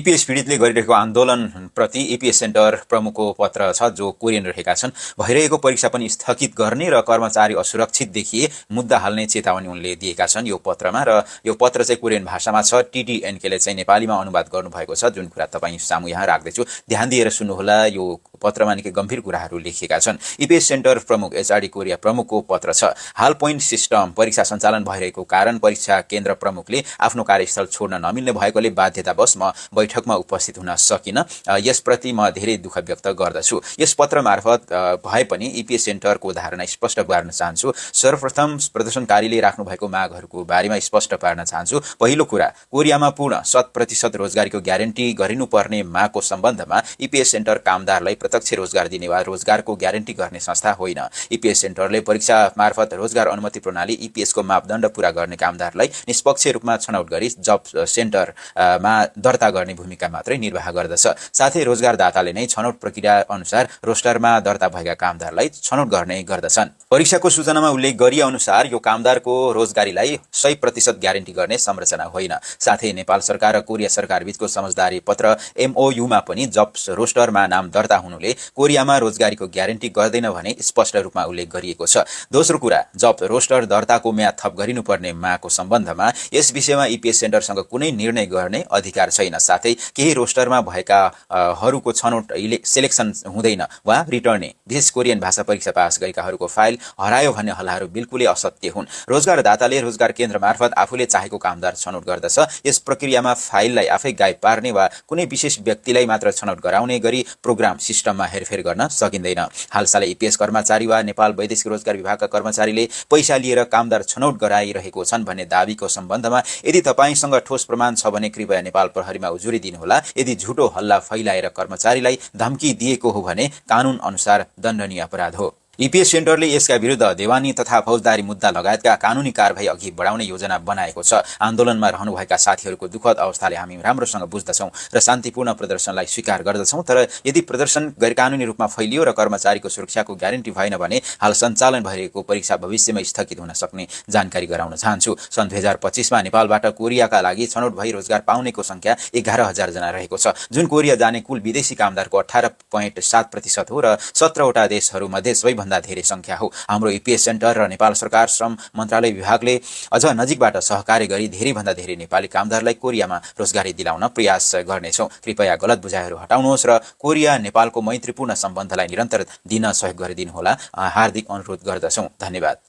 EPS पीडितले गरिरहेको आन्दोलनप्रति EPS centre प्रमुखको पत्र छ जो कोरियन रहेका छन्। भइरहेको परीक्षा पनि स्थगित गर्ने र कर्मचारी असुरक्षित देखिए मुद्दा हाल्ने चेतावनी उनले दिएका छन् यो पत्रमा। र यो पत्र चाहिँ कोरियन भाषामा छ। टिडिएनकेले चाहिँ नेपालीमा अनुवाद गर्नुभएको छ, जुन कुरा तपाईँ सामु यहाँ राख्दैछु। ध्यान दिएर सुन्नुहोला, यो पत्रमा निकै गम्भीर कुराहरू लेखिएका छन्। इपिएस सेन्टर प्रमुख एचआरडी कोरिया प्रमुखको पत्र छ। हाल पोइन्ट सिस्टम परीक्षा सञ्चालन भइरहेको कारण परीक्षा केन्द्र प्रमुखले आफ्नो कार्यस्थल छोड्न नमिल्ने भएकोले बाध्यतावश म बैठकमा उपस्थित हुन सकिन। यसप्रति म धेरै दुःख व्यक्त गर्दछु। यस पत्र मार्फत भए पनि इपिएस सेन्टरको धारणा स्पष्ट पार्न चाहन्छु। सर्वप्रथम प्रदर्शनकारीले राख्नु भएको मागहरूको बारेमा स्पष्ट पार्न चाहन्छु। पहिलो कुरा, कोरियामा पूर्ण 100% रोजगारीको ग्यारेन्टी गरिनुपर्ने मागको सम्बन्धमा इपिएस सेन्टर कामदारलाई प्रत्यक्ष रोजगार दिने वा रोजगारको ग्यारेन्टी गर्ने संस्था होइन। इपिएस सेन्टरले परीक्षा मार्फत रोजगार अनुमति प्रणाली इपिएसको मापदण्ड पूरा गर्ने कामदारलाई निष्पक्ष रूपमा छनौट गरी जब सेन्टरमा दर्ता गर्ने भूमिका मात्रै निर्वाह गर्दछ। साथै रोजगारदाताले नै छनौट प्रक्रिया अनुसार रोस्टरमा दर्ता भएका कामदारलाई छनौट गर्ने गर्दछन्। परीक्षाको सूचनामा उल्लेख गरिए अनुसार यो कामदारको रोजगारीलाई 100% ग्यारेन्टी गर्ने संरचना होइन। साथै नेपाल सरकार र कोरिया सरकार बीचको समझदारी पत्र एमओयूमा पनि जब रोस्टरमा नाम दर्ता हुनुले कोरियामा रोजगारीको ग्यारेन्टी गर्दैन भने स्पष्ट रूपमा उल्लेख गरिएको छ। दोस्रो कुरा, जब रोस्टर दर्ताको म्याद थप गरिनुपर्ने मागको सम्बन्धमा यस विषयमा इपिएस सेन्टरसँग कुनै निर्णय गर्ने अधिकार छैन। साथै केही रोस्टरमा भएकाहरूको छनौट सेलेक्सन हुँदैन वा रिटर्ने। विशेष कोरियन भाषा परीक्षा पास गरेकाहरूको फाइल हरायो भन्ने हल्लाहरू बिल्कुलै असत्य हुन्। रोजगारदाताले रोजगार केन्द्र मार्फत आफूले चाहेको कामदार छनौट गर्दछ। यस प्रक्रियामा फाइललाई आफै गायब पार्ने वा कुनै विशेष व्यक्तिलाई मात्र छनौट गराउने गरी प्रोग्राम सिस्टममा हेरफेर गर्न सकिँदैन। हालसालै इपिएस कर्मचारी वा नेपाल वैदेशिक रोजगार विभागका कर्मचारीले पैसा लिएर कामदार छनौट गराइरहेको छन् भन्ने दाबीको सम्बन्धमा यदि तपाईसँग ठोस प्रमाण छ भने कृपया नेपाल प्रहरीमा उजुरी दिनुहोला। यदि झुटो हल्ला फैलाएर कर्मचारीलाई धम्की दिएको हो भने कानून अनुसार दण्डनीय अपराध हो। इपिएस सेन्टरले यसका विरुद्ध देवानी तथा फौजदारी मुद्दा लगायतका कानूनी कारबाही अघि बढाउने योजना बनाएको छ। आन्दोलनमा रहनुभएका साथीहरूको दुःखद अवस्थाले हामी राम्रोसँग बुझ्दछौँ र शान्तिपूर्ण प्रदर्शनलाई स्वीकार गर्दछौँ। तर यदि प्रदर्शन गैरकानूनी रूपमा फैलियो र कर्मचारीको सुरक्षाको ग्यारेन्टी भएन भने हाल सञ्चालन भइरहेको परीक्षा भविष्यमा स्थगित हुन सक्ने जानकारी गराउन चाहन्छु। सन् 2025 मा नेपालबाट कोरियाका लागि छनौट भई रोजगार पाउनेको संख्या 11,000 जना रहेको छ, जुन कोरिया जाने कुल विदेशी कामदारको 18.7% हो र 17वटा देशहरूमध्ये सबैभन्दा धेरै संख्या हो। हाम्रो इपिएस सेन्टर र नेपाल सरकार श्रम मन्त्रालय विभागले अझ नजिकबाट सहकार्य गरी धेरैभन्दा धेरै नेपाली कामदारलाई कोरियामा रोजगारी दिलाउन प्रयास गर्नेछौँ। कृपया गलत बुझाइहरू हटाउनुहोस् र कोरिया नेपालको मैत्रीपूर्ण सम्बन्धलाई निरन्तर दिन सहयोग गरिदिनुहोला। हार्दिक अनुरोध गर्दछौँ। धन्यवाद।